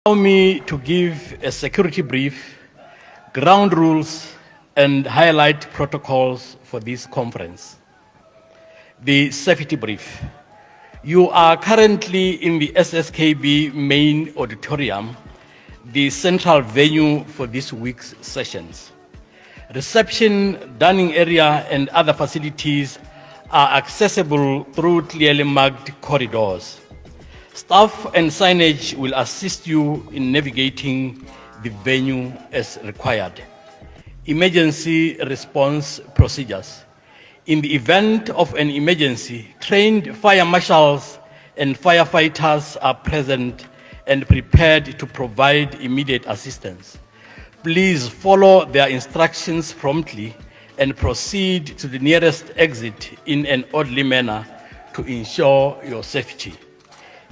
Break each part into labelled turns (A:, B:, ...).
A: Allow me to give a security brief, ground rules, and highlight protocols for this conference. The safety brief. You are currently in the SSKB main auditorium, the central venue for this week's sessions. Reception, dining area, and other facilities are accessible through clearly marked corridors. Staff and signage will assist you in navigating the venue as required. Emergency response procedures. In the event of an emergency, trained fire marshals and firefighters are present and prepared to provide immediate assistance. Please follow their instructions promptly and proceed to the nearest exit in an orderly manner to ensure your safety.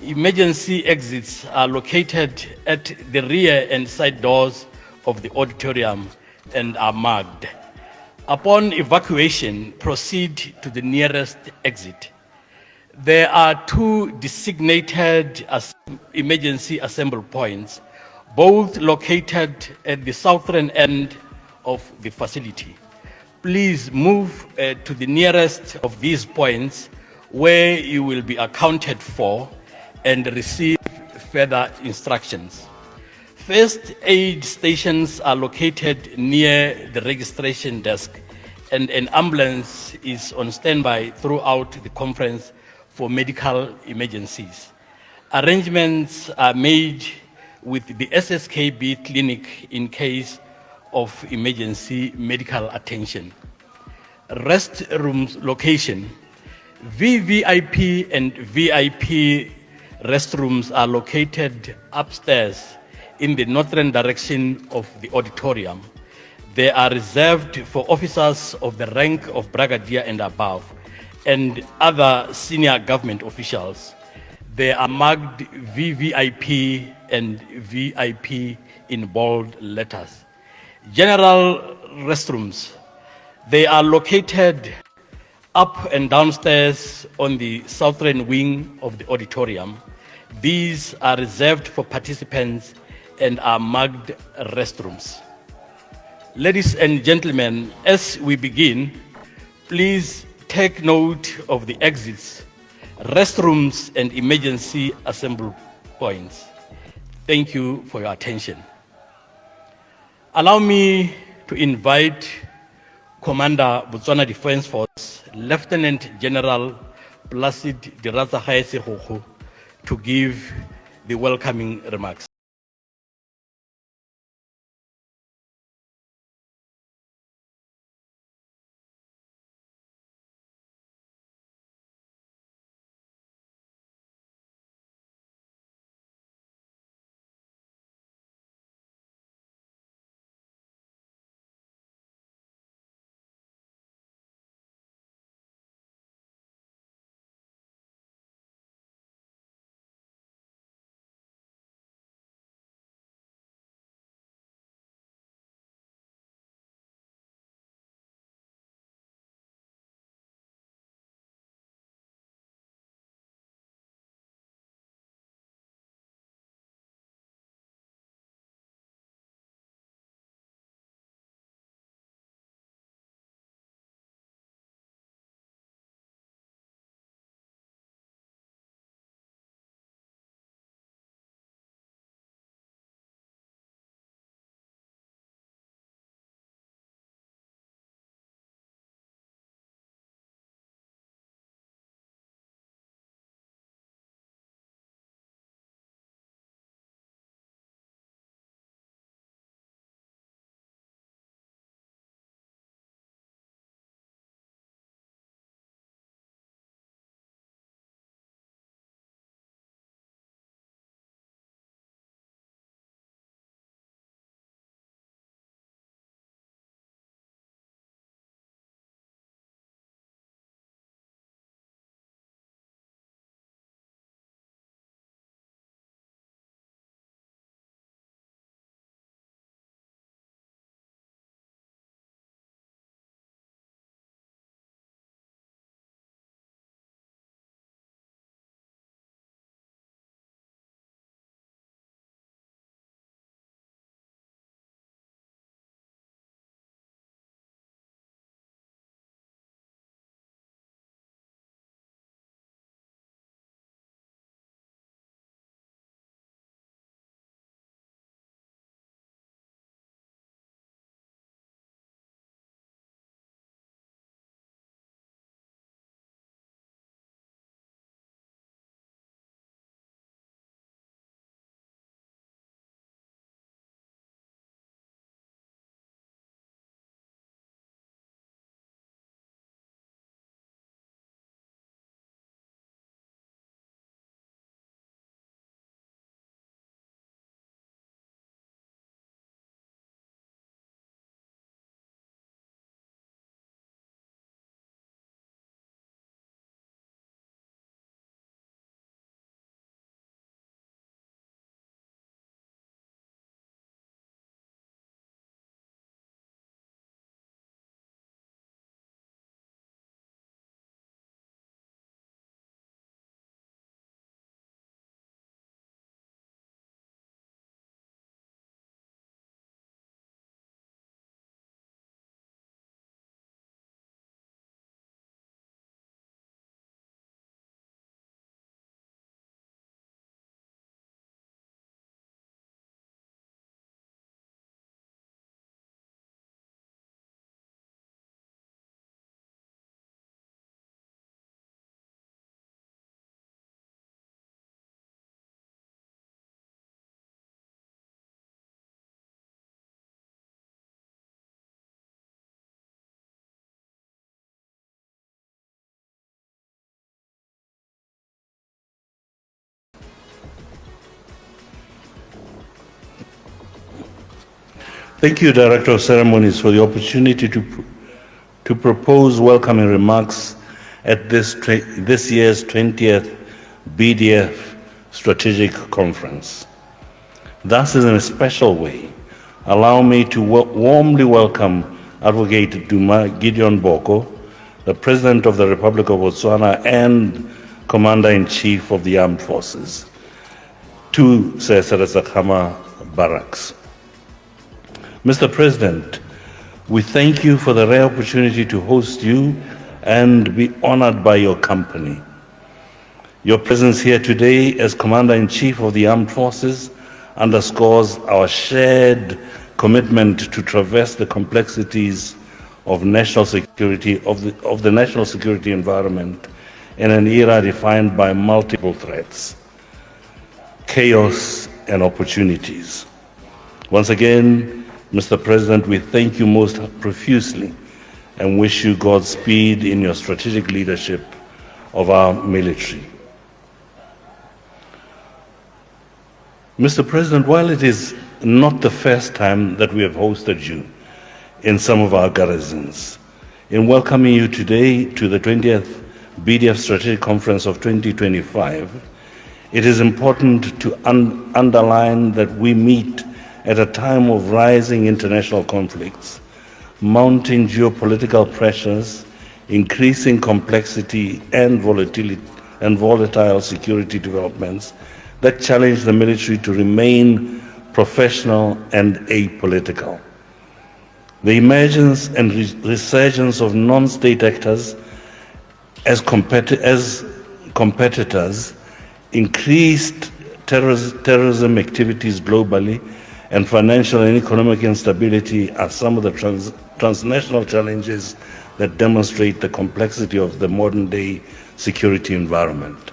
A: Emergency exits are located at the rear and side doors of the auditorium and are marked. Upon evacuation, proceed to the nearest exit. There are two designated emergency assembly points, both located at the southern end of the facility. Please move to the nearest of these points where you will be accounted for and receive further instructions. First aid stations are located near the registration desk, and an ambulance is on standby throughout the conference for medical emergencies. Arrangements are made with the SSKB clinic in case of emergency medical attention. Restrooms location. VVIP and VIP restrooms are located upstairs in the northern direction of the auditorium. They are reserved for officers of the rank of brigadier and above and other senior government officials. They are marked VVIP and VIP in bold letters. General restrooms. They are located up and downstairs on the southern wing of the auditorium. These are reserved for participants and are marked restrooms. Ladies and gentlemen, as we begin, please take note of the exits, restrooms, and emergency assembly points. Thank you for your attention. Allow me to invite Commander BOTSWANA Defense Force, Lieutenant General Placid Diraza to give the welcoming remarks.
B: Thank you, Director of Ceremonies, for the opportunity to propose welcoming remarks at this year's 20th BDF Strategic Conference. Thus, in a special way, allow me to warmly welcome Advocate Duma Gideon Boko, the President of the Republic of Botswana and Commander-in-Chief of the Armed Forces, to Seseresakama Barracks. Mr. President, we thank you for the rare opportunity to host you and be honored by your company. Your presence here today as Commander-in-Chief of the Armed Forces underscores our shared commitment to traverse the complexities of national security, of the national security environment in an era defined by multiple threats, chaos, and opportunities. Once again, Mr. President, we thank you most profusely and wish you Godspeed in your strategic leadership of our military. Mr. President, while it is not the first time that we have hosted you in some of our garrisons, in welcoming you today to the 20th BDF Strategic Conference of 2025, it is important to underline that we meet at a time of rising international conflicts, mounting geopolitical pressures, increasing complexity and volatile security developments that challenge the military to remain professional and apolitical. The emergence and resurgence of non-state actors as competitors, increased terrorism activities globally, and financial and economic instability are some of the transnational challenges that demonstrate the complexity of the modern-day security environment.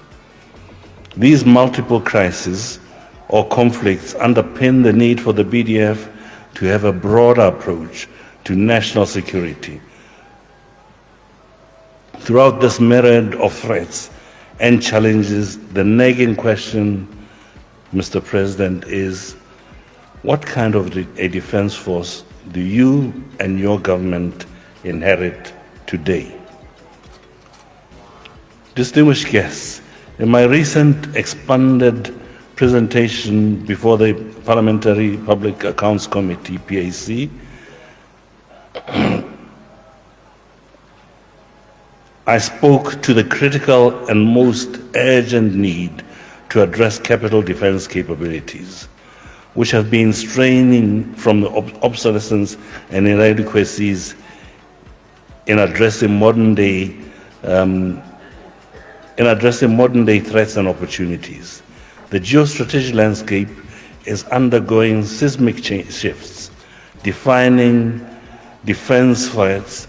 B: These multiple crises or conflicts underpin the need for the BDF to have a broader approach to national security. Throughout this myriad of threats and challenges, the nagging question, Mr. President, is what kind of a defense force do you and your government inherit today? Distinguished guests, in my recent expanded presentation before the Parliamentary Public Accounts Committee, PAC, I spoke to the critical and most urgent need to address capital defense capabilities, which have been straining from the obsolescence and inadequacies in addressing modern-day threats and opportunities. The geostrategic landscape is undergoing seismic shifts, defining defense threats,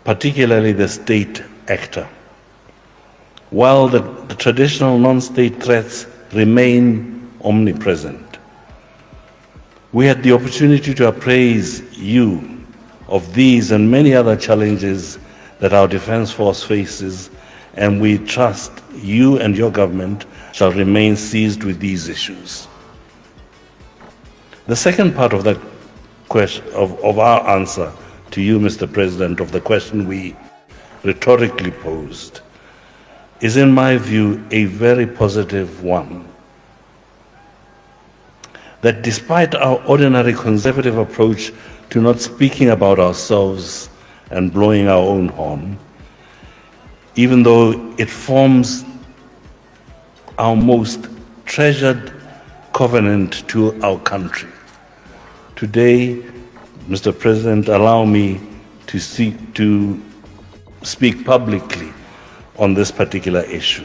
B: particularly the state actor. While the traditional non-state threats remain omnipresent. We had the opportunity to appraise you of these and many other challenges that our defense force faces, and we trust you and your government shall remain seized with these issues. The second part of that question, of our answer to you, Mr. President, of the question we rhetorically posed, is in my view a very positive one. That despite our ordinary conservative approach to not speaking about ourselves and blowing our own horn, even though it forms our most treasured covenant to our country. Today, Mr. President, allow me to speak publicly on this particular issue.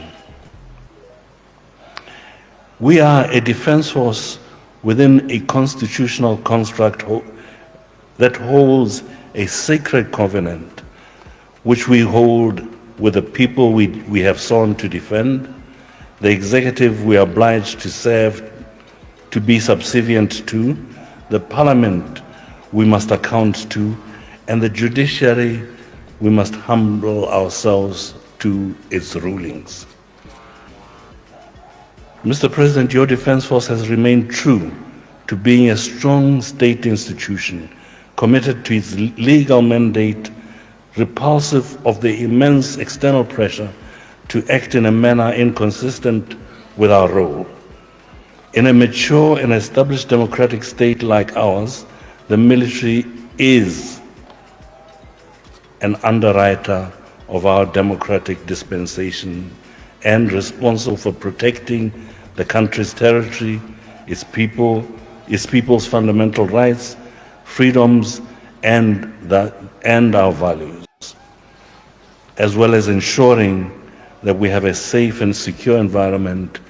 B: We are a defense force within a constitutional construct that holds a sacred covenant, which we hold with the people we have sworn to defend, the executive we are obliged to serve, to be subservient to, the parliament we must account to, and the judiciary we must humble ourselves to its rulings. Mr. President, your defense force has remained true to being a strong state institution committed to its legal mandate, repulsive of the immense external pressure to act in a manner inconsistent with our role. In a mature and established democratic state like ours, the military is an underwriter of our democratic dispensation and responsible for protecting the country's territory, its people's fundamental rights, freedoms, and our values, as well as ensuring that we have a safe and secure environment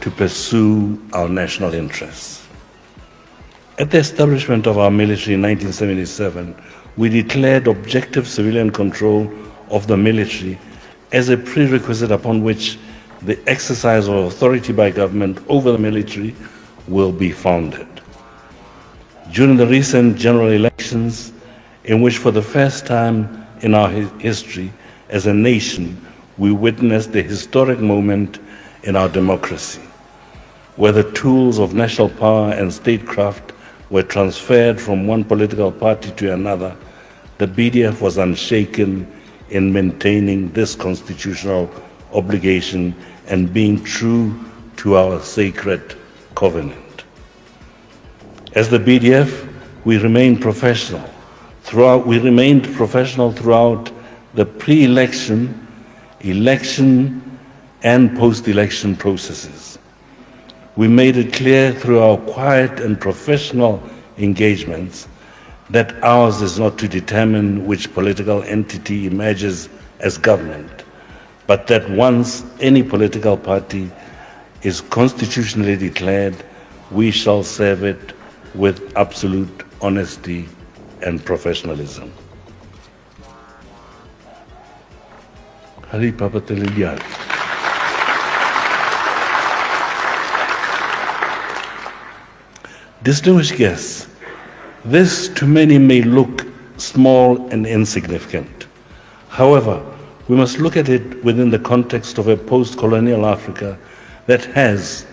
B: to pursue our national interests. At the establishment of our military in 1977, we declared objective civilian control of the military as a prerequisite upon which the exercise of authority by government over the military will be founded. During the recent general elections, in which for the first time in our history as a nation, we witnessed a historic moment in our democracy, where the tools of national power and statecraft were transferred from one political party to another, the BDF was unshaken in maintaining this constitutional obligation and being true to our sacred covenant. As the BDF, we remained professional throughout the pre-election, election, and post-election processes. We made it clear through our quiet and professional engagements that ours is not to determine which political entity emerges as government, but that once any political party is constitutionally declared, we shall serve it with absolute honesty and professionalism. Hari Papa Teledial. Distinguished guests, this to many may look small and insignificant. However, we must look at it within the context of a post-colonial Africa that has,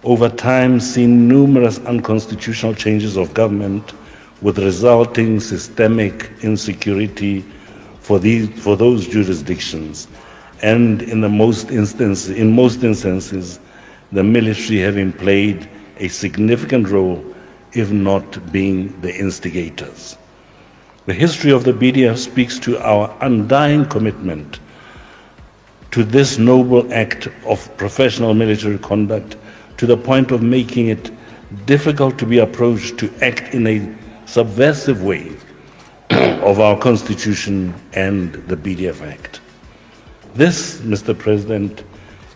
B: over time, seen numerous unconstitutional changes of government with resulting systemic insecurity for those jurisdictions, and in most instances, the military having played a significant role, if not being the instigators. The history of the BDF speaks to our undying commitment to this noble act of professional military conduct, to the point of making it difficult to be approached to act in a subversive way of our Constitution and the BDF Act. This, Mr. President,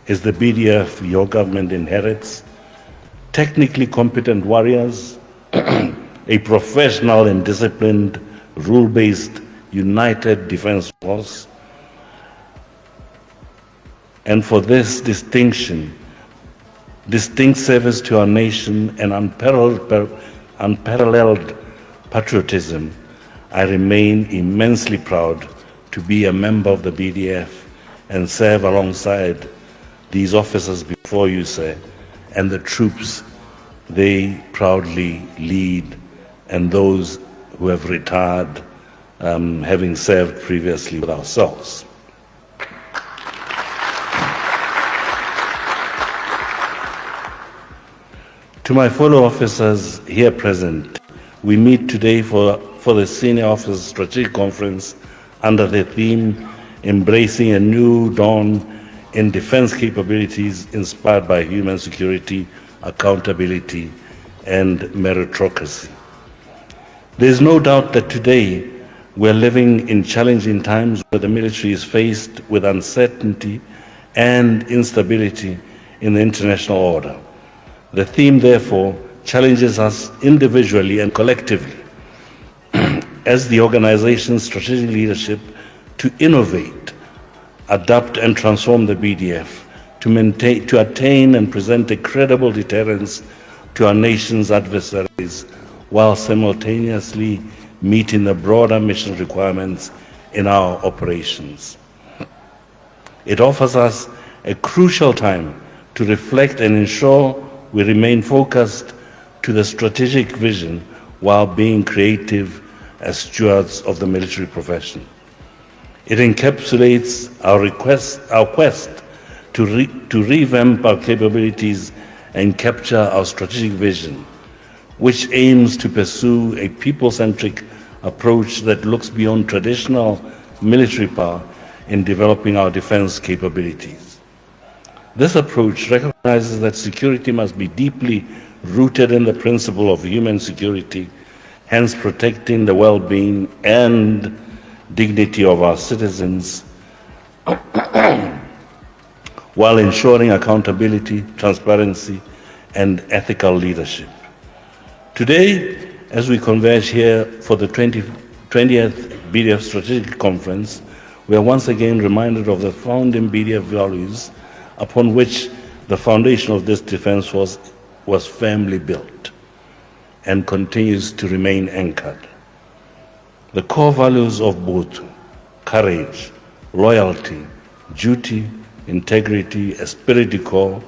B: is the BDF your government inherits: technically competent warriors, a professional and disciplined, rule-based, united defense force. And for this distinct service to our nation and unparalleled patriotism, I remain immensely proud to be a member of the BDF and serve alongside these officers before you, sir, and the troops they proudly lead, and those who have retired, having served previously with ourselves. To my fellow officers here present, we meet today for the Senior Officers Strategic Conference under the theme Embracing a New Dawn in Defense Capabilities Inspired by Human Security, Accountability, and Meritocracy. There is no doubt that today we are living in challenging times where the military is faced with uncertainty and instability in the international order. The theme, therefore, challenges us individually and collectively as the organization's strategic leadership to innovate, adapt, and transform the BDF to attain and present a credible deterrence to our nation's adversaries while simultaneously meeting the broader mission requirements in our operations. It offers us a crucial time to reflect and ensure we remain focused to the strategic vision while being creative as stewards of the military profession. It encapsulates our quest to revamp our capabilities and capture our strategic vision, which aims to pursue a people-centric approach that looks beyond traditional military power in developing our defense capabilities. This approach recognizes that security must be deeply rooted in the principle of human security, hence protecting the well-being and dignity of our citizens while ensuring accountability, transparency, and ethical leadership. Today, as we converge here for the 20th BDF Strategic Conference, we are once again reminded of the founding BDF values upon which the foundation of this defense force was firmly built and continues to remain anchored. The core values of both courage, loyalty, duty, integrity, esprit de corps,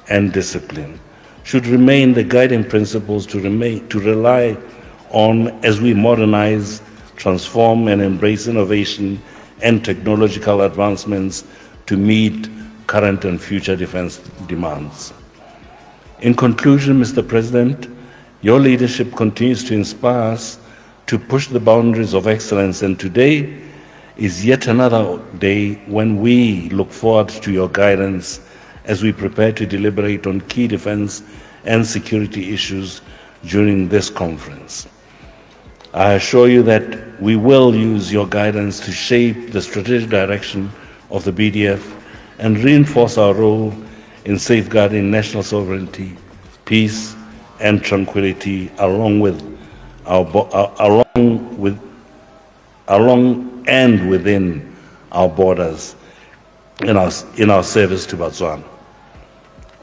B: and discipline should remain the guiding principles to rely on as we modernize, transform, and embrace innovation and technological advancements to meet current and future defense demands. In conclusion, Mr. President, your leadership continues to inspire us to push the boundaries of excellence, and today is yet another day when we look forward to your guidance as we prepare to deliberate on key defense and security issues during this conference. I assure you that we will use your guidance to shape the strategic direction of the BDF and reinforce our role in safeguarding national sovereignty, peace, and tranquility along and within our borders in our service to Botswana.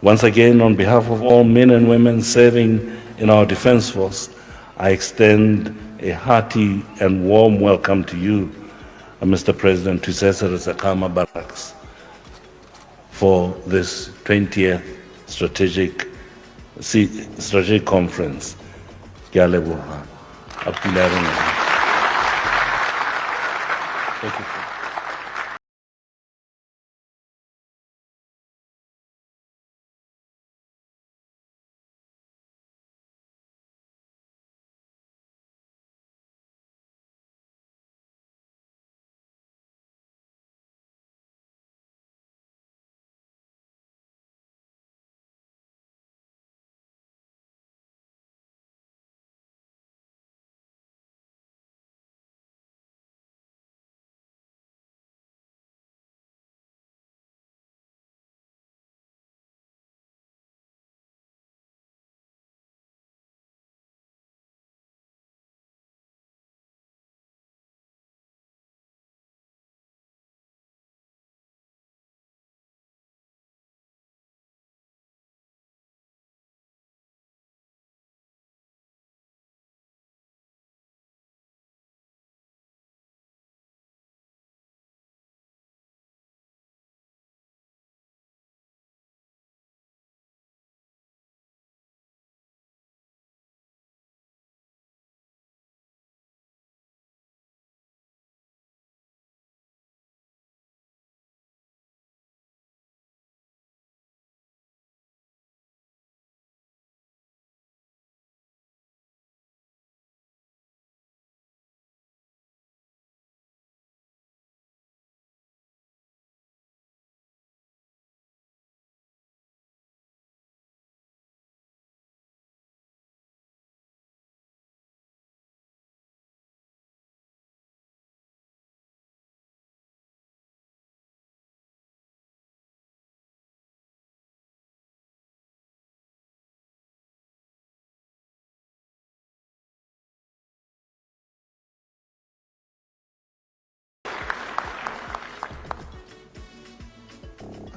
B: Once again, on behalf of all men and women serving in our defense force, I extend a hearty and warm welcome to you, Mr. President, to Cesar Sakama Barracks for this 20th strategic conference. Ke a leboha. A pula ya rena. Thank you.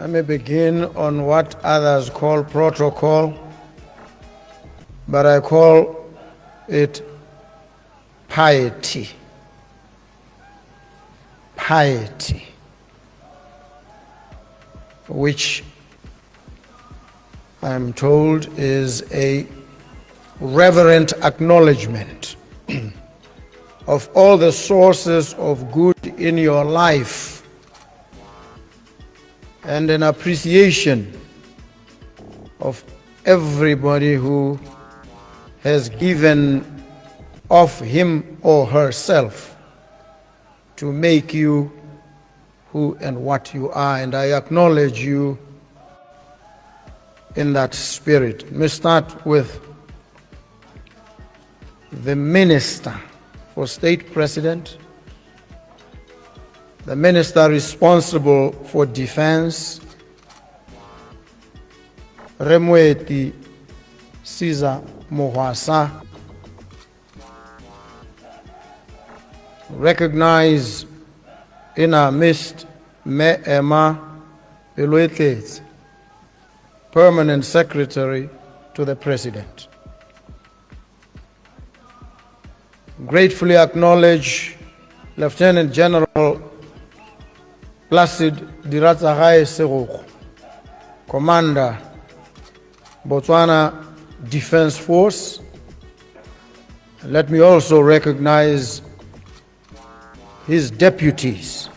C: I may begin on what others call protocol, but I call it piety. Piety, which I'm told is a reverent acknowledgement of all the sources of good in your life and an appreciation of everybody who has given of him or herself to make you who and what you are, and I acknowledge you in that spirit. Let me start with the Minister for State President, the Minister responsible for Defense, Remweti Caesar Mohwasa. Recognize in our midst Me Emma Belwetlet, Permanent Secretary to the President. Gratefully acknowledge Lieutenant General Placid Diratsagae Seroko, Commander, Botswana Defense Force. Let me also recognize his deputies.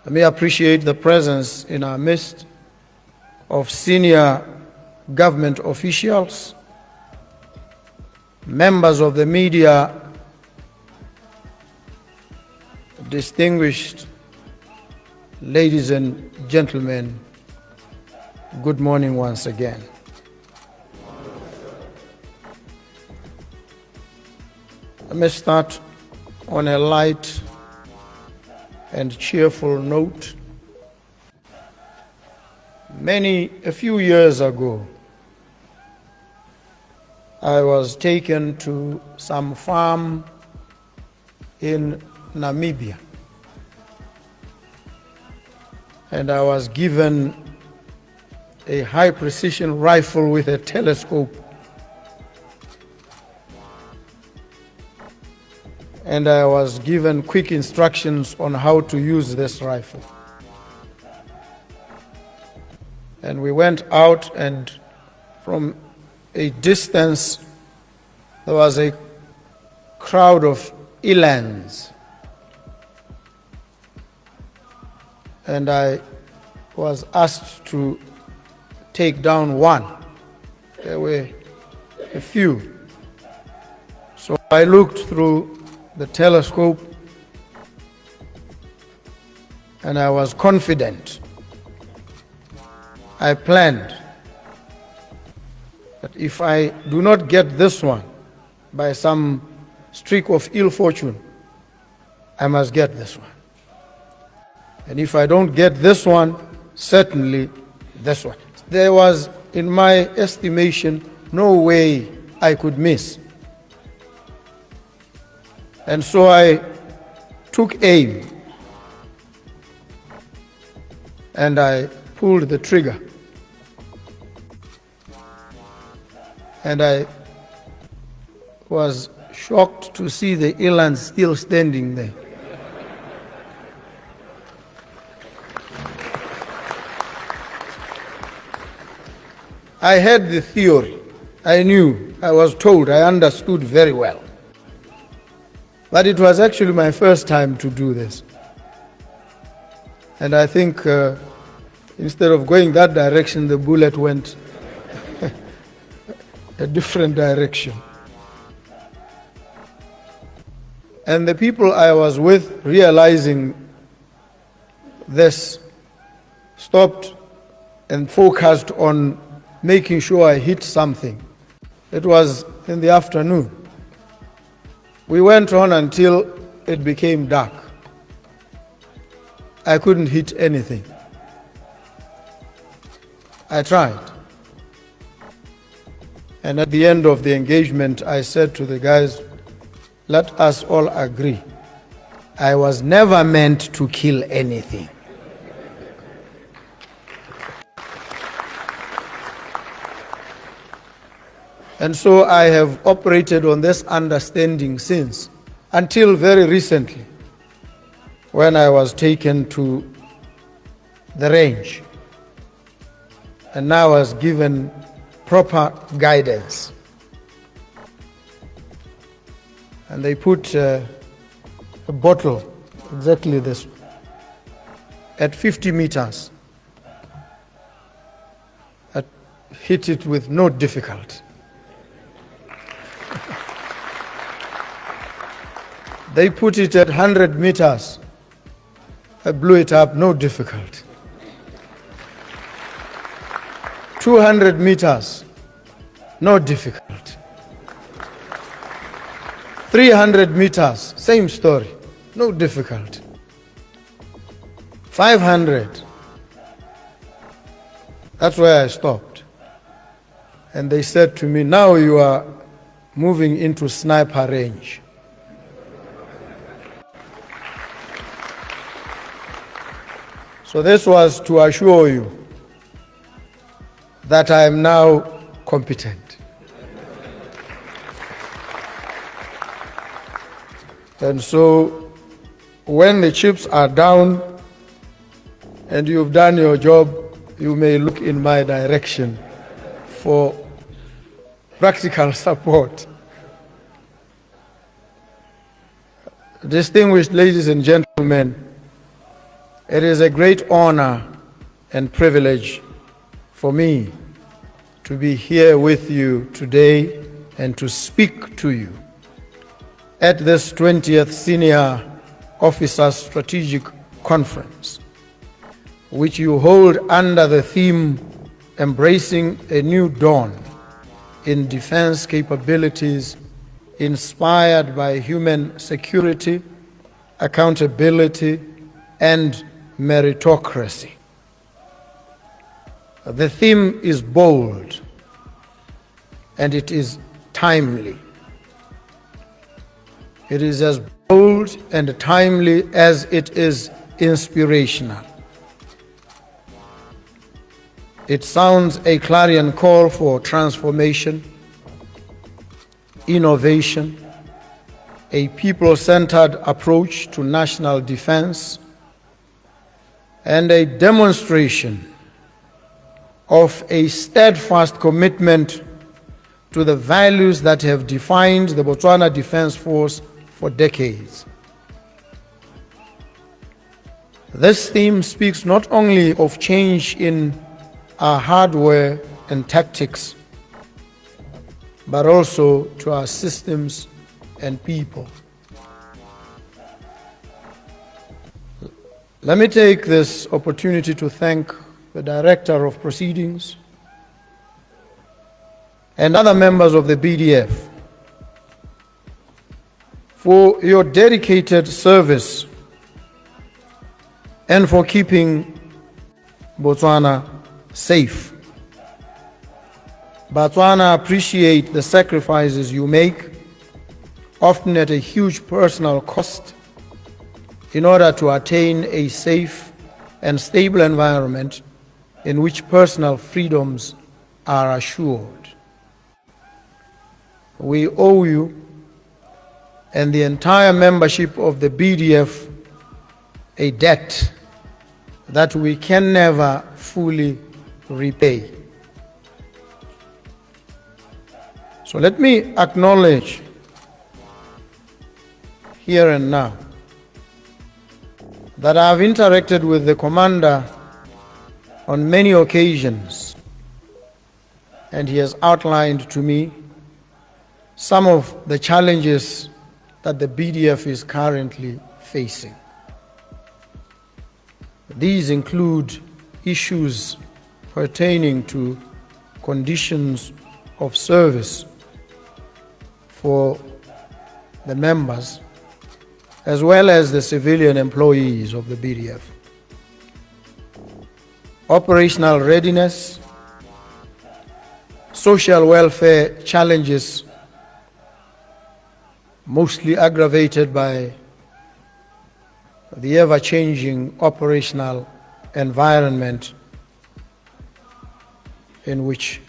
C: Let me appreciate the presence in our midst of senior government officials, members of the media, distinguished ladies and gentlemen, good morning once again. Let me start on a light and cheerful note. A few years ago, I was taken to some farm in Namibia, and I was given a high-precision rifle with a telescope, and I was given quick instructions on how to use this rifle. And we went out, and from a distance there was a crowd of elands, and I was asked to take down one. There were a few. So I looked through the telescope, and I was confident. I planned that if I do not get this one by some streak of ill fortune, I must get this one. And if I don't get this one, certainly this one. There was, in my estimation, no way I could miss. And so I took aim and I pulled the trigger. And I was shocked to see the eland still standing there. I had the theory. I knew, I was told, I understood very well. But it was actually my first time to do this. And I think instead of going that direction, the bullet went a different direction. And the people I was with, realizing this, stopped and focused on making sure I hit something. It was in the afternoon. We went on until it became dark. I couldn't hit anything. I tried. And at the end of the engagement, I said to the guys, let us all agree, I was never meant to kill anything. And so I have operated on this understanding since, until very recently, when I was taken to the range. And now I was given proper guidance. And they put a bottle, exactly this, at 50 meters. I hit it with no difficulty. They put it at 100 meters. I blew it up, no difficulty. 200 meters, no difficulty. 300 meters, same story, no difficulty. 500, that's where I stopped. And they said to me, now you are moving into sniper range. So this was to assure you that I am now competent. And so when the chips are down and you've done your job, you may look in my direction for practical support. Distinguished ladies and gentlemen, it is a great honor and privilege for me to be here with you today and to speak to you at this 20th Senior Officers Strategic Conference, which you hold under the theme Embracing a New Dawn in Defense Capabilities Inspired by Human Security, Accountability, and Meritocracy. The theme is bold and it is timely. It is as bold and timely as it is inspirational. It sounds a clarion call for transformation, innovation, a people-centered approach to national defense, and a demonstration of a steadfast commitment to the values that have defined the Botswana Defence Force for decades. This theme speaks not only of change in our hardware and tactics, but also to our systems and people. Let me take this opportunity to thank the Director of Proceedings and other members of the BDF for your dedicated service and for keeping Botswana safe. Botswana appreciate the sacrifices you make, often at a huge personal cost, in order to attain a safe and stable environment in which personal freedoms are assured. We owe you and the entire membership of the BDF a debt that we can never fully repay. So let me acknowledge here and now that I have interacted with the Commander on many occasions, and he has outlined to me some of the challenges that the BDF is currently facing. These include issues pertaining to conditions of service for the members, as well as the civilian employees of the BDF. Operational readiness, social welfare challenges, mostly aggravated by the ever-changing operational environment in which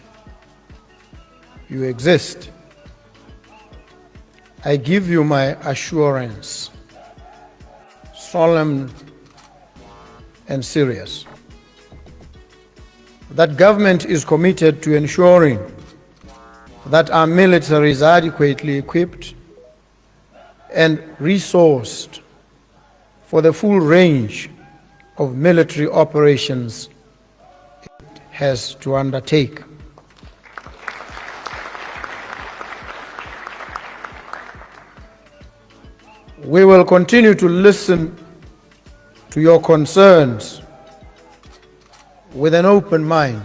C: you exist. I give you my assurance, solemn and serious, that government is committed to ensuring that our military is adequately equipped and resourced for the full range of military operations it has to undertake. We will continue to listen to your concerns with an open mind,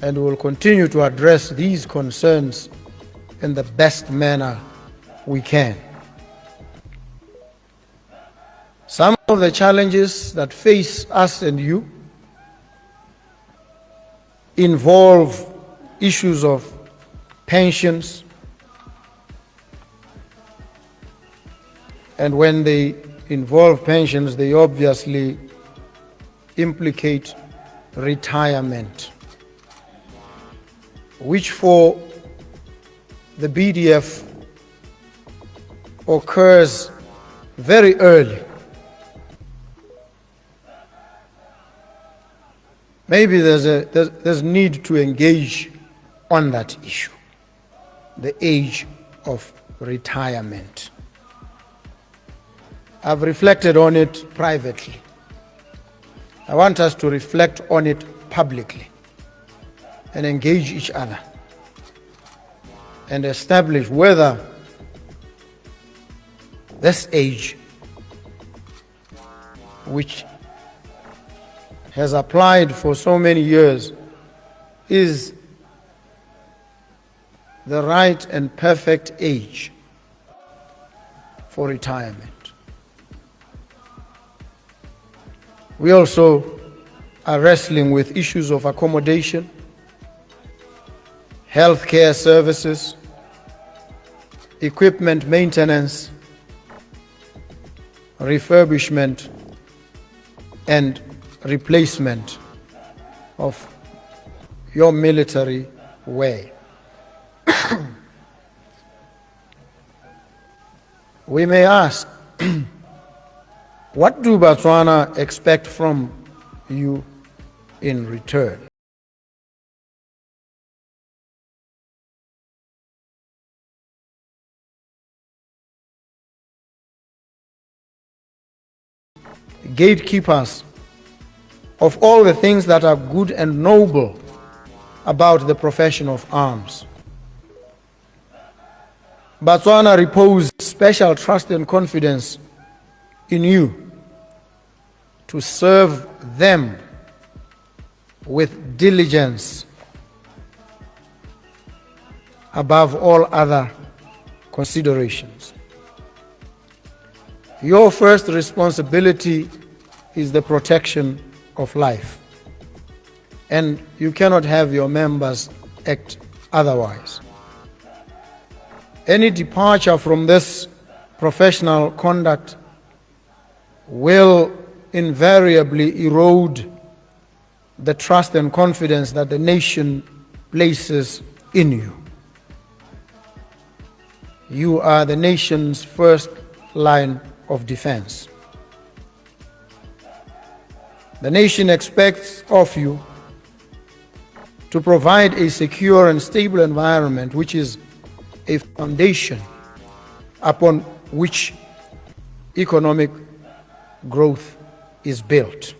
C: and we will continue to address these concerns in the best manner we can. Some of the challenges that face us and you involve issues of pensions, and when they involve pensions, they obviously implicate retirement, which for the BDF occurs very early. Maybe there's need to engage on that issue, the age of retirement. I've reflected on it privately. I want us to reflect on it publicly and engage each other and establish whether this age, which has applied for so many years, is the right and perfect age for retirement. We also are wrestling with issues of accommodation, healthcare services, equipment maintenance, refurbishment, and replacement of your military wear. We may ask, what do Botswana expect from you in return? Gatekeepers of all the things that are good and noble about the profession of arms. Botswana reposes special trust and confidence in you to serve them with diligence above all other considerations. Your first responsibility is the protection of life, and you cannot have your members act otherwise. Any departure from this professional conduct will invariably erode the trust and confidence that the nation places in you. You are the nation's first line of defense. The nation expects of you to provide a secure and stable environment, which is a foundation upon which economic growth is built.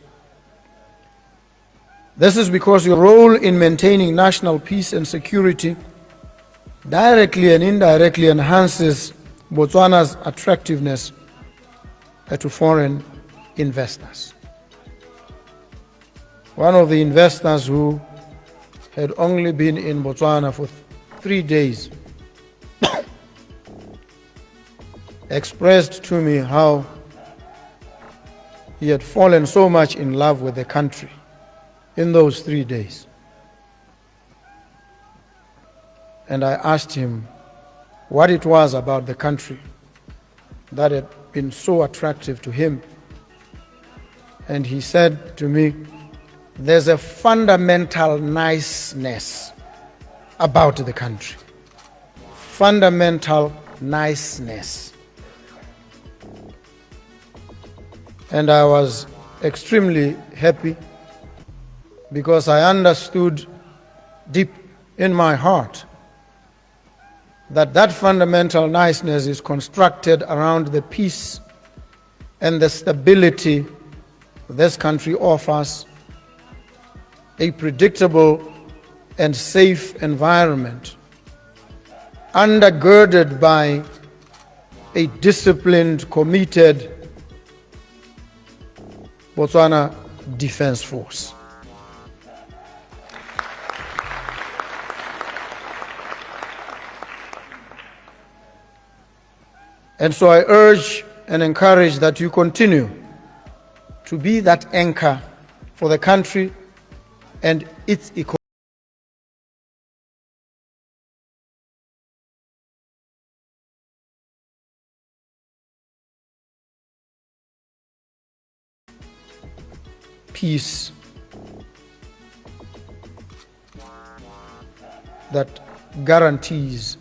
C: This is because your role in maintaining national peace and security directly and indirectly enhances Botswana's attractiveness to foreign investors. One of the investors who had only been in Botswana for 3 days expressed to me how he had fallen so much in love with the country in those 3 days. And I asked him what it was about the country that had been so attractive to him. And he said to me, there's a fundamental niceness about the country. Fundamental niceness. And I was extremely happy because I understood deep in my heart that that fundamental niceness is constructed around the peace and the stability this country offers, a predictable and safe environment, undergirded by a disciplined, committed Botswana Defence Force. And so I urge and encourage that you continue to be that anchor for the country and its economy. Peace that guarantees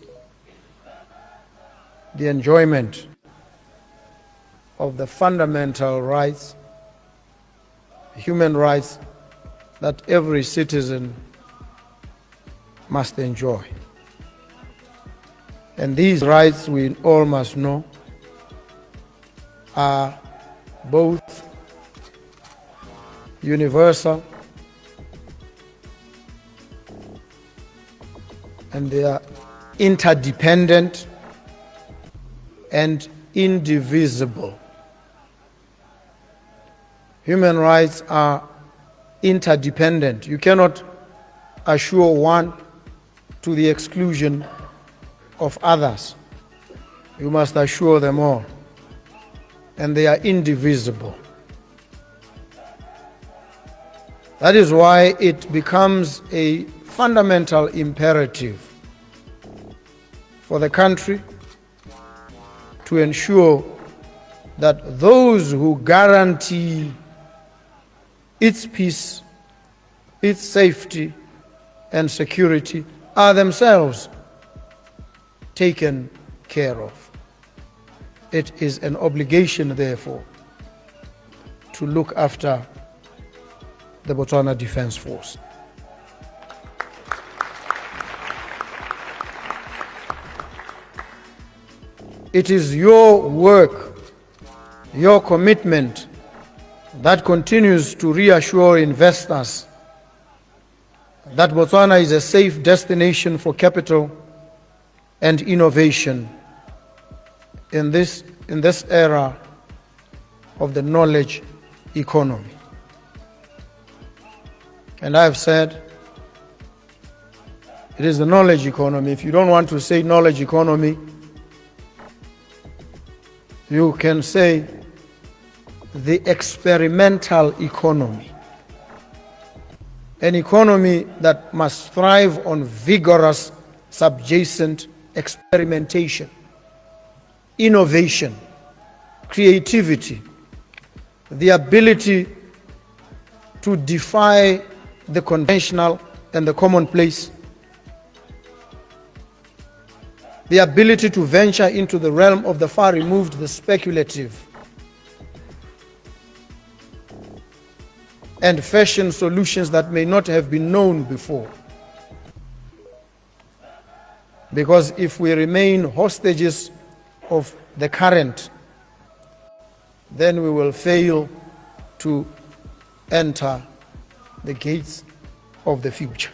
C: the enjoyment of the fundamental rights, human rights that every citizen must enjoy. And these rights, we all must know, are both universal and they are interdependent and indivisible. Human rights are interdependent. You cannot assure one to the exclusion of others. You must assure them all. And they are indivisible. That is why it becomes a fundamental imperative for the country to ensure that those who guarantee its peace, its safety and security are themselves taken care of. It is an obligation, therefore, to look after the Botswana Defence Force. It is your work, your commitment that continues to reassure investors that Botswana is a safe destination for capital and innovation in this era of the knowledge economy. And I have said, it is the knowledge economy. If you don't want to say knowledge economy, you can say the experimental economy. An economy that must thrive on vigorous subjacent experimentation, innovation, creativity, the ability to defy the conventional and the commonplace, the ability to venture into the realm of the far removed, the speculative, and fashion solutions that may not have been known before. Because if we remain hostages of the current, then we will fail to enter the gates of the future.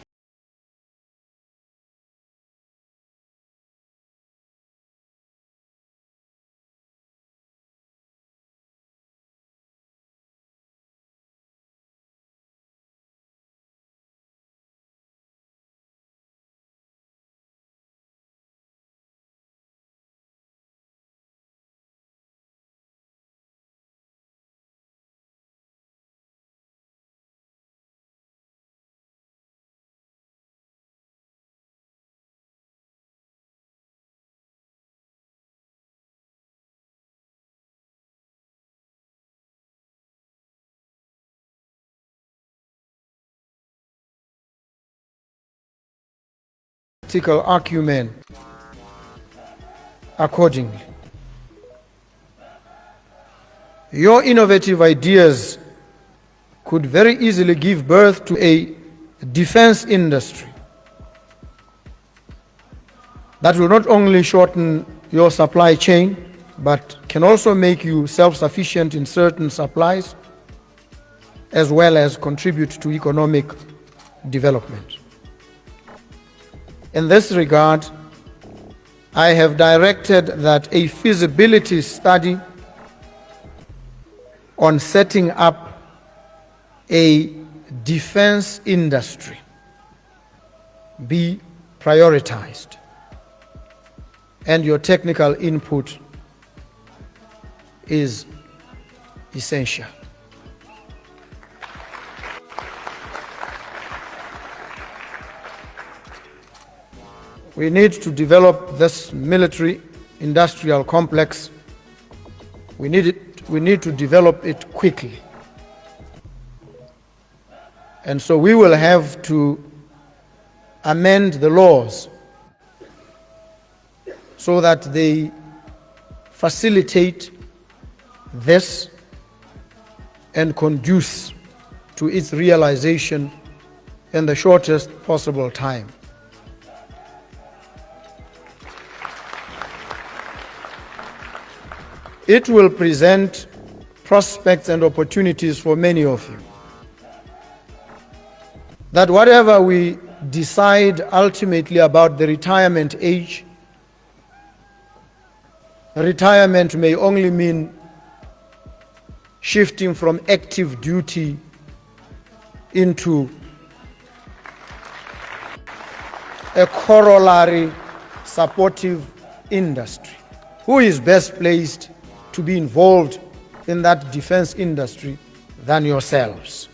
C: Acumen accordingly. Your innovative ideas could could very easily give birth to a defense industry that will not only shorten your supply chain, but can also make you self-sufficient in certain supplies, as well as contribute to economic development. In this regard, I have directed that a feasibility study on setting up a defense industry be prioritized, and your technical input is essential. We need to develop this military industrial complex. We need to develop it quickly. And so we will have to amend the laws so that they facilitate this and conduce to its realization in the shortest possible time. It will present prospects and opportunities for many of you. That whatever we decide ultimately about the retirement age, retirement may only mean shifting from active duty into a corollary supportive industry. Who is best placed to be involved in that defense industry than yourselves?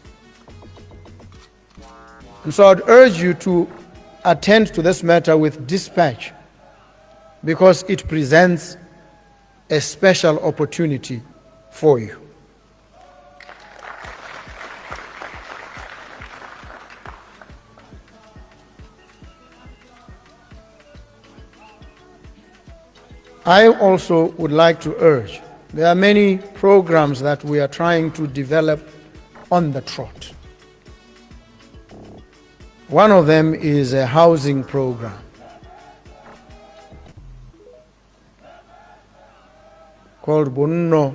C: And so I'd urge you to attend to this matter with dispatch, because it presents a special opportunity for you. I also would like to urge, there are many programs that we are trying to develop on the trot. One of them is a housing program called Bonno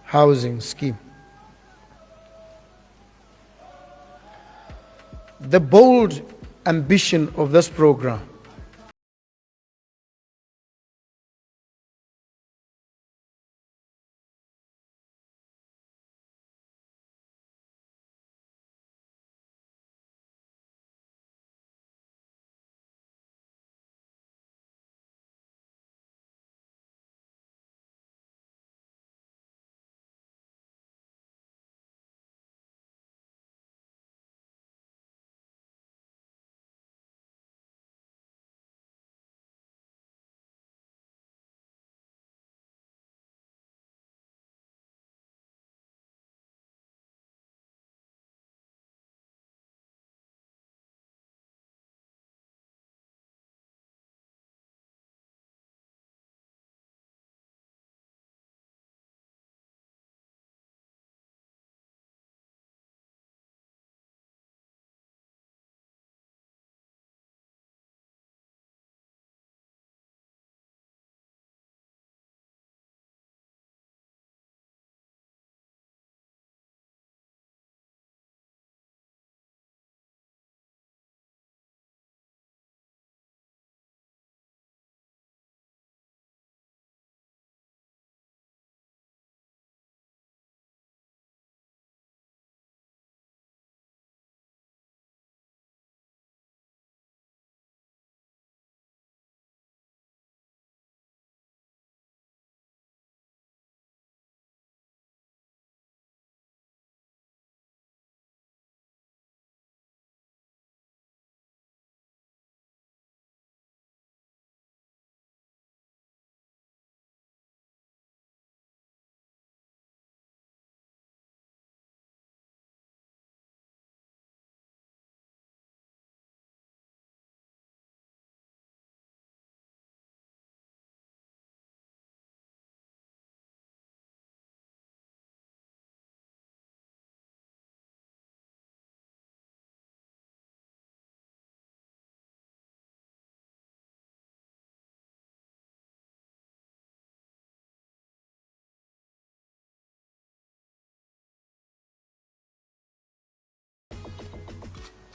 C: Housing Scheme. The bold ambition of this program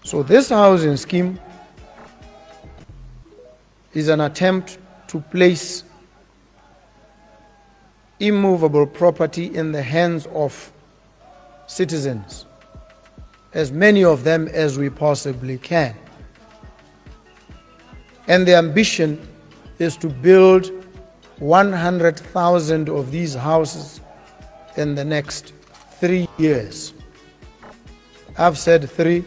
C: So this housing scheme is an attempt to place immovable property in the hands of citizens, as many of them as we possibly can. And the ambition is to build 100,000 of these houses in the next 3 years. I've said 3.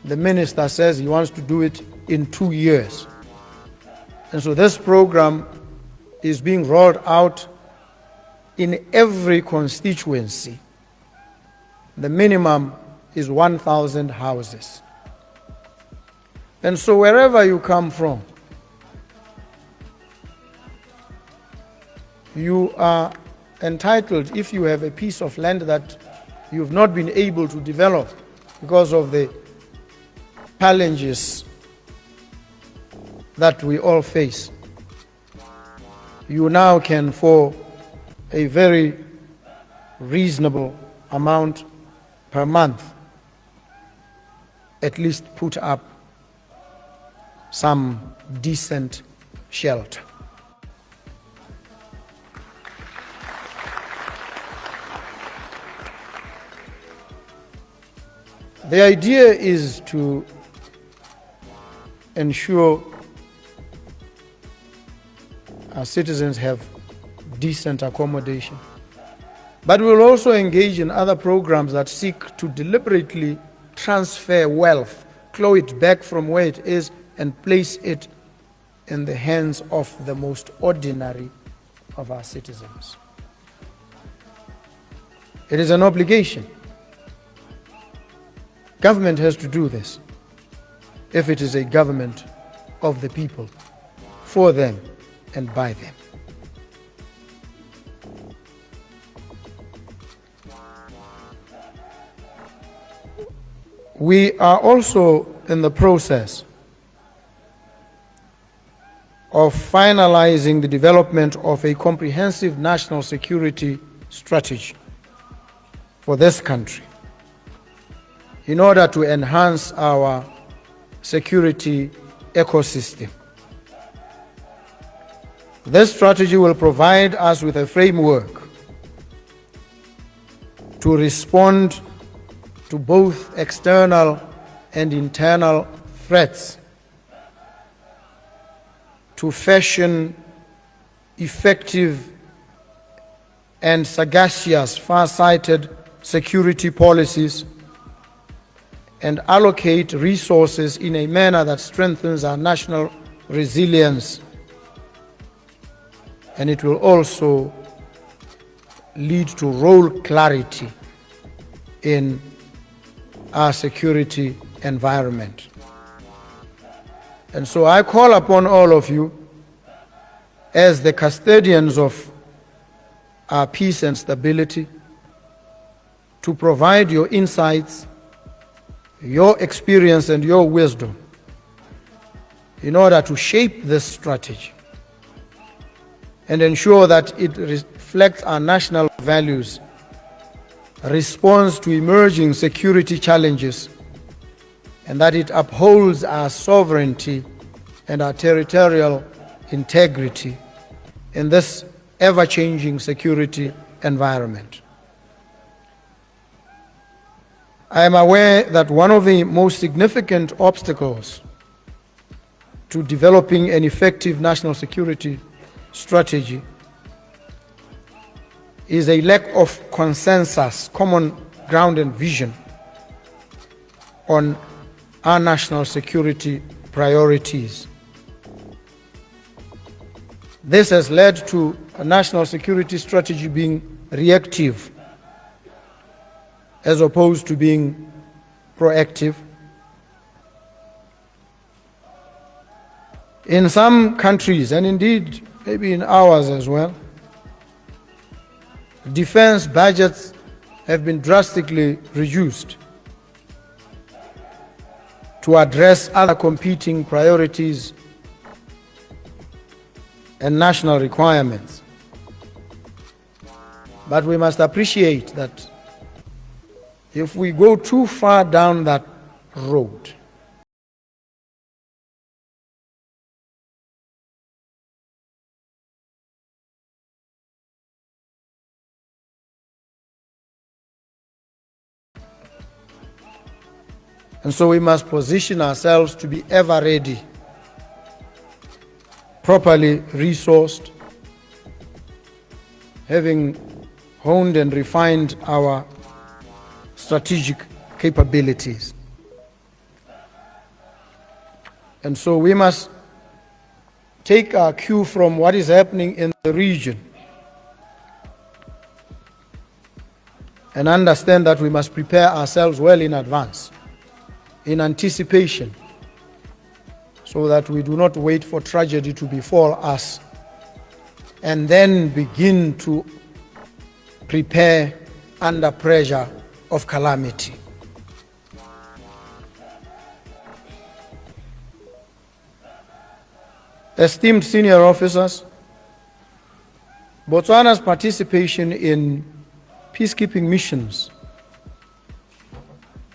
C: The minister says he wants to do it in 2 years. And so this program is being rolled out in every constituency. The minimum is 1,000 houses. And so wherever you come from, you are entitled, if you have a piece of land that you've not been able to develop because of the challenges that we all face, you now can, for a very reasonable amount per month, at least put up some decent shelter. The idea is to ensure our citizens have decent accommodation. But we'll also engage in other programs that seek to deliberately transfer wealth, claw it back from where it is, and place it in the hands of the most ordinary of our citizens. It is an obligation. Government has to do this if it is a government of the people, for them and by them. We are also in the process of finalizing the development of a comprehensive national security strategy for this country in order to enhance our security ecosystem. This strategy will provide us with a framework to respond to both external and internal threats, to fashion effective and sagacious, far-sighted security policies, and allocate resources in a manner that strengthens our national resilience. And it will also lead to role clarity in our security environment. And so I call upon all of you, as the custodians of our peace and stability, to provide your insights, your experience and your wisdom in order to shape this strategy and ensure that it reflects our national values, responds to emerging security challenges, and that it upholds our sovereignty and our territorial integrity in this ever-changing security environment. I am aware that one of the most significant obstacles to developing an effective national security strategy is a lack of consensus, common ground and vision on our national security priorities. This has led to a national security strategy being reactive as opposed to being proactive. In some countries, and indeed maybe in ours as well, defense budgets have been drastically reduced to address other competing priorities and national requirements. But we must appreciate that if we go too far down that road, And so we must position ourselves to be ever ready, properly resourced, having honed and refined our strategic capabilities. And so we must take our cue from what is happening in the region and understand that we must prepare ourselves well in advance, in anticipation, so that we do not wait for tragedy to befall us and then begin to prepare under pressure of calamity. Esteemed senior officers, Botswana's participation in peacekeeping missions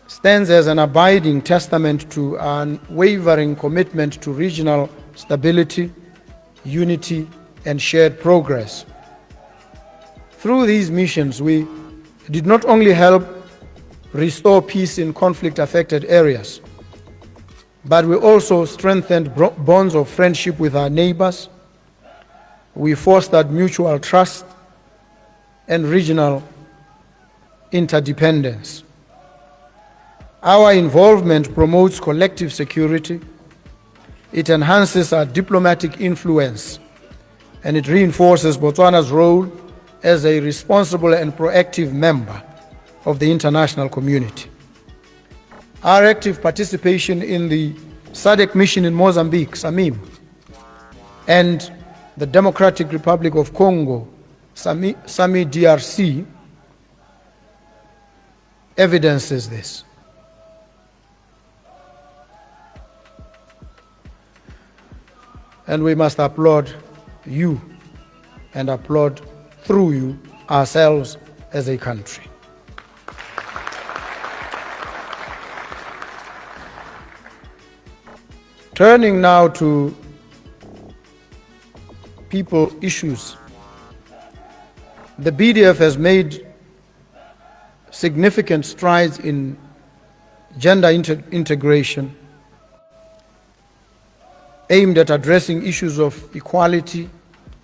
C: stands as an abiding testament to an unwavering commitment to regional stability, unity, and shared progress. Through these missions, we did not only help restore peace in conflict-affected areas, but we also strengthened bonds of friendship with our neighbors. We fostered mutual trust and regional interdependence. Our involvement promotes collective security, it enhances our diplomatic influence, and it reinforces Botswana's role as a responsible and proactive member of the international community. Our active participation in the SADC mission in Mozambique, SAMIM, and the Democratic Republic of Congo, SAMI DRC, evidences this. And we must applaud you and applaud through you ourselves as a country. Turning now to people issues, the BDF has made significant strides in gender integration aimed at addressing issues of equality,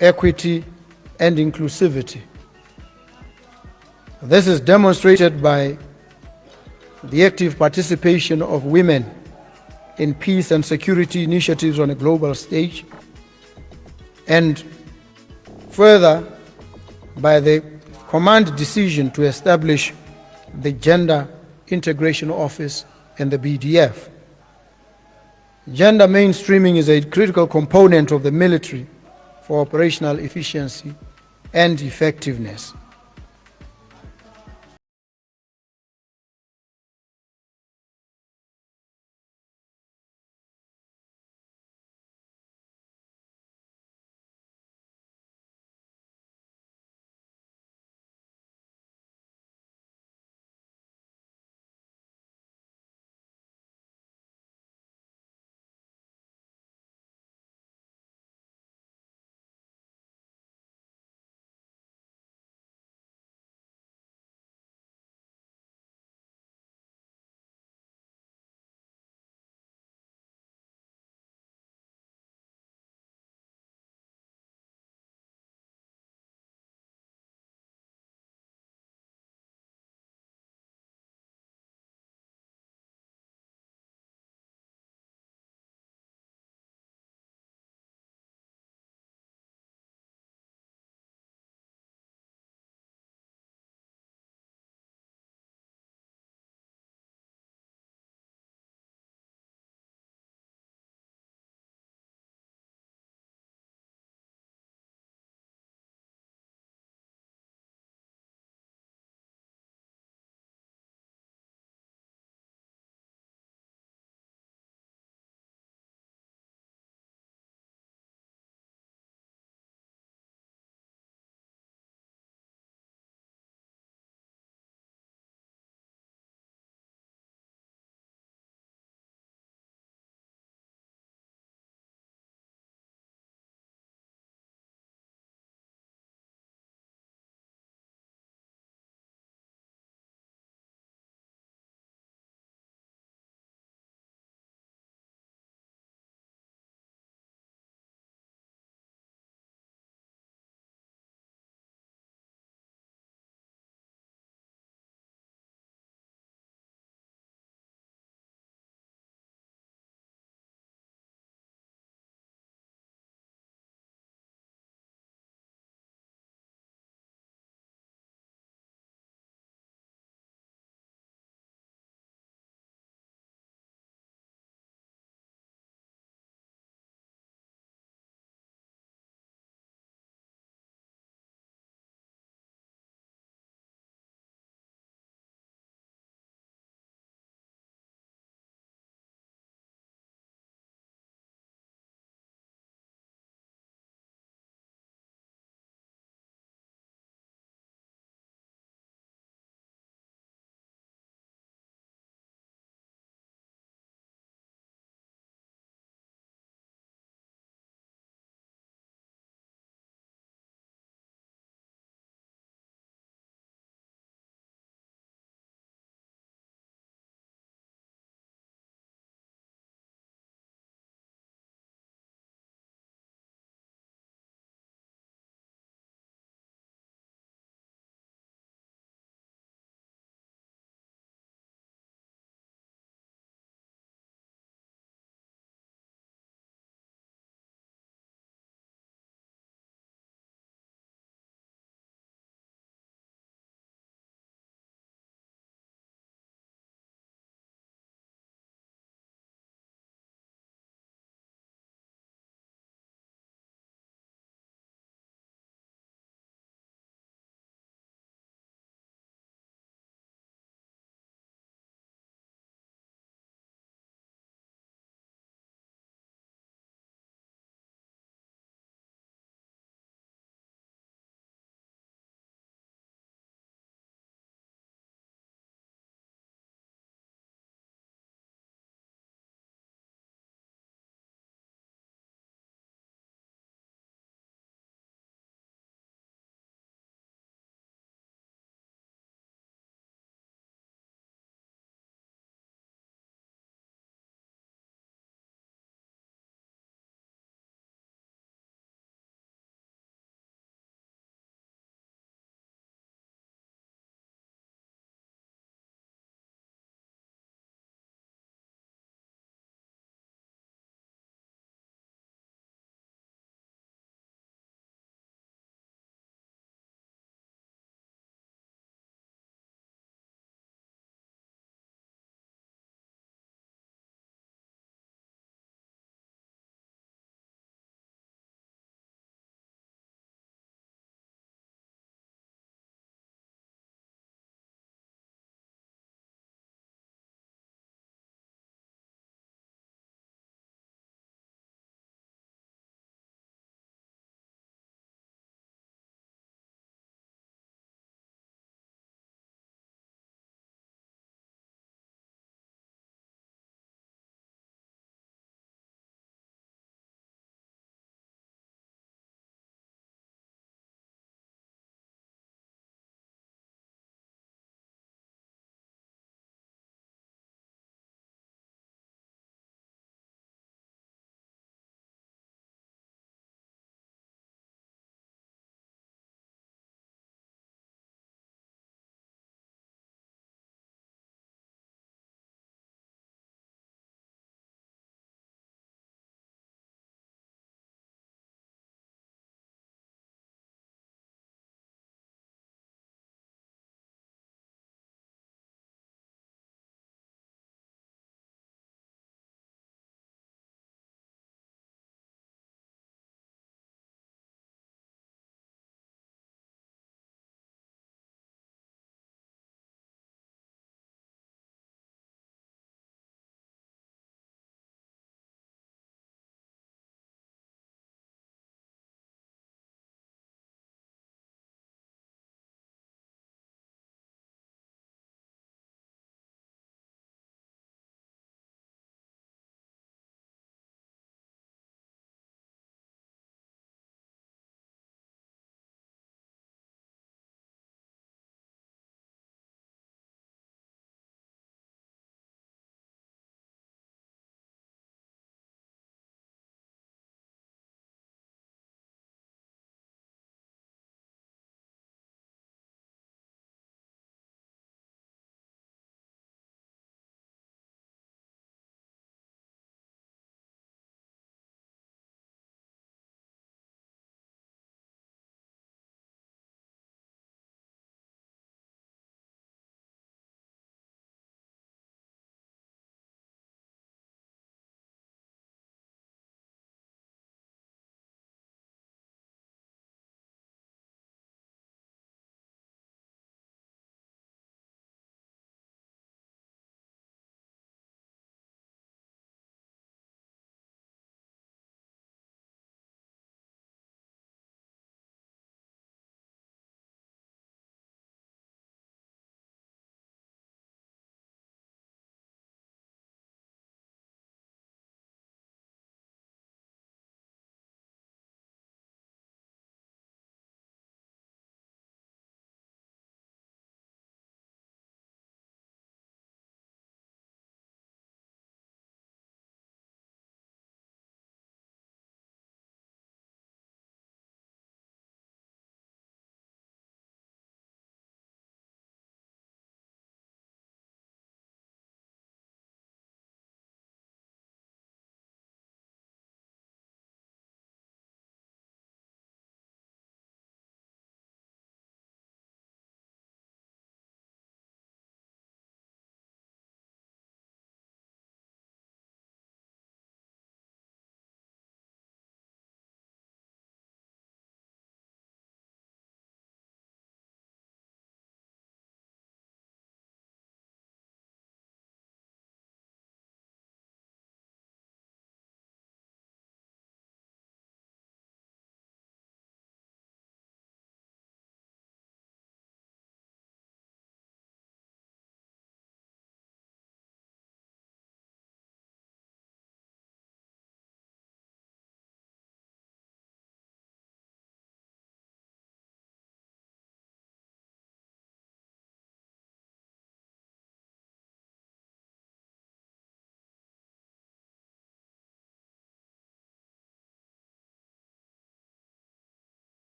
C: equity, and inclusivity. This is demonstrated by the active participation of women in peace and security initiatives on a global stage, and further by the command decision to establish the Gender Integration Office in the BDF. Gender mainstreaming is a critical component of the military for operational efficiency and effectiveness.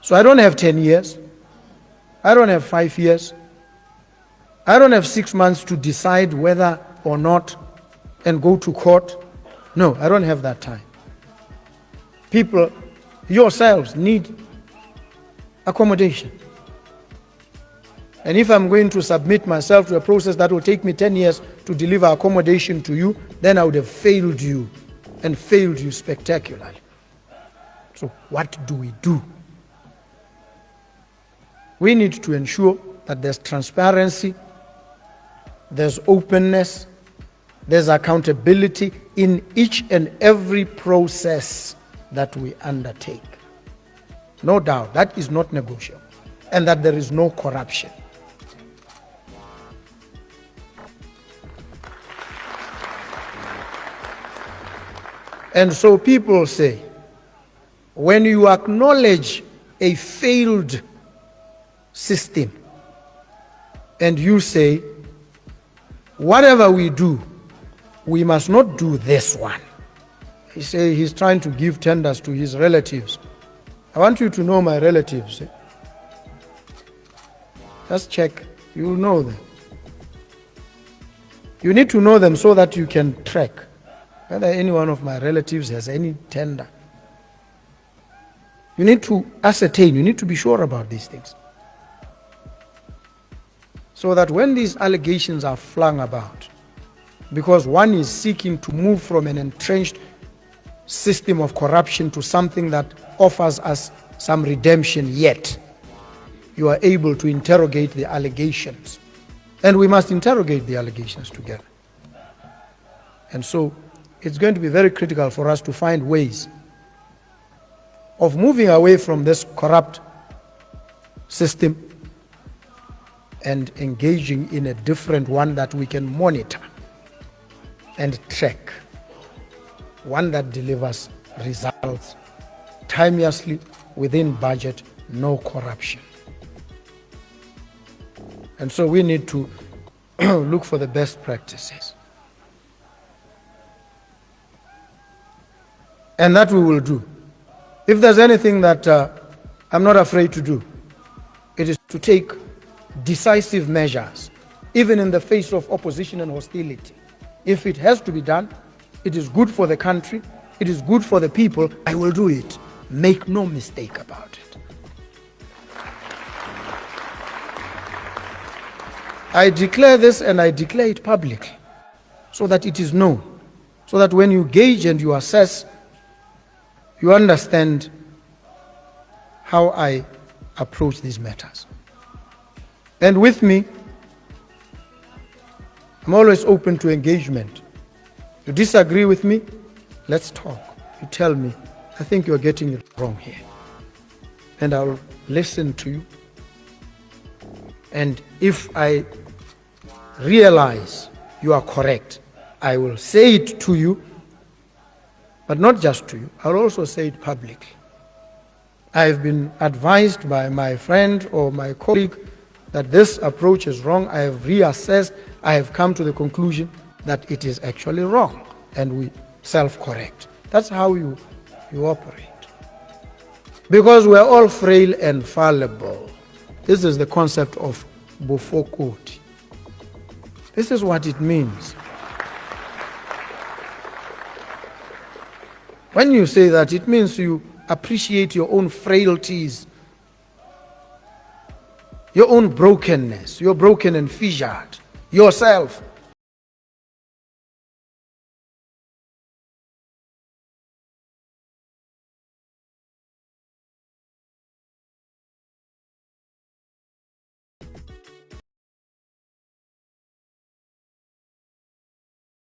C: So I don't have 10 years. I don't have 5 years. I don't have 6 months to decide whether or not and go to court. No, I don't have that time. People, yourselves, need accommodation. And if I'm going to submit myself to a process that will take me 10 years to deliver accommodation to you, then I would have failed you, and failed you spectacularly. So what do we do? We need to ensure that there's transparency, there's openness, there's accountability in each and every process that we undertake. No doubt, that is not negotiable, and that there is no corruption. And so people say, when you acknowledge a failed system and you say, whatever we do, we must not do this one. He say he's trying to give tenders to his relatives. I want you to know my relatives. Just check, you'll know them. You need to know them so that you can track whether any one of my relatives has any tender. You need to ascertain, you need to be sure about these things. So that when these allegations are flung about, because one is seeking to move from an entrenched system of corruption to something that offers us some redemption, yet you are able to interrogate the allegations. And we must interrogate the allegations together. And so it's going to be very critical for us to find ways of moving away from this corrupt system and engaging in a different one that we can monitor and track, one that delivers results timelessly, within budget, no corruption. And so we need to look for the best practices. And that we will do. If there's anything that I'm not afraid to do, it is to take decisive measures, even in the face of opposition and hostility. If it has to be done, it is good for the country, it is good for the people, I will do it. Make no mistake about it. I declare this, and I declare it publicly, so that it is known, so that when you gauge and you assess, you understand how I approach these matters. And with me, I'm always open to engagement. You disagree with me? Let's talk. You tell me, I think you're getting it wrong here. And I'll listen to you. And if I realize you are correct, I will say it to you, but not just to you. I'll also say it publicly. I've been advised by my friend or my colleague that this approach is wrong. I have reassessed. I have come to the conclusion that it is actually wrong, and we self-correct. That's how you operate. Because we're all frail and fallible. This is the concept of bofokoti. This is what it means. When you say that, it means you appreciate your own frailties, your own brokenness. You're broken and fissured yourself.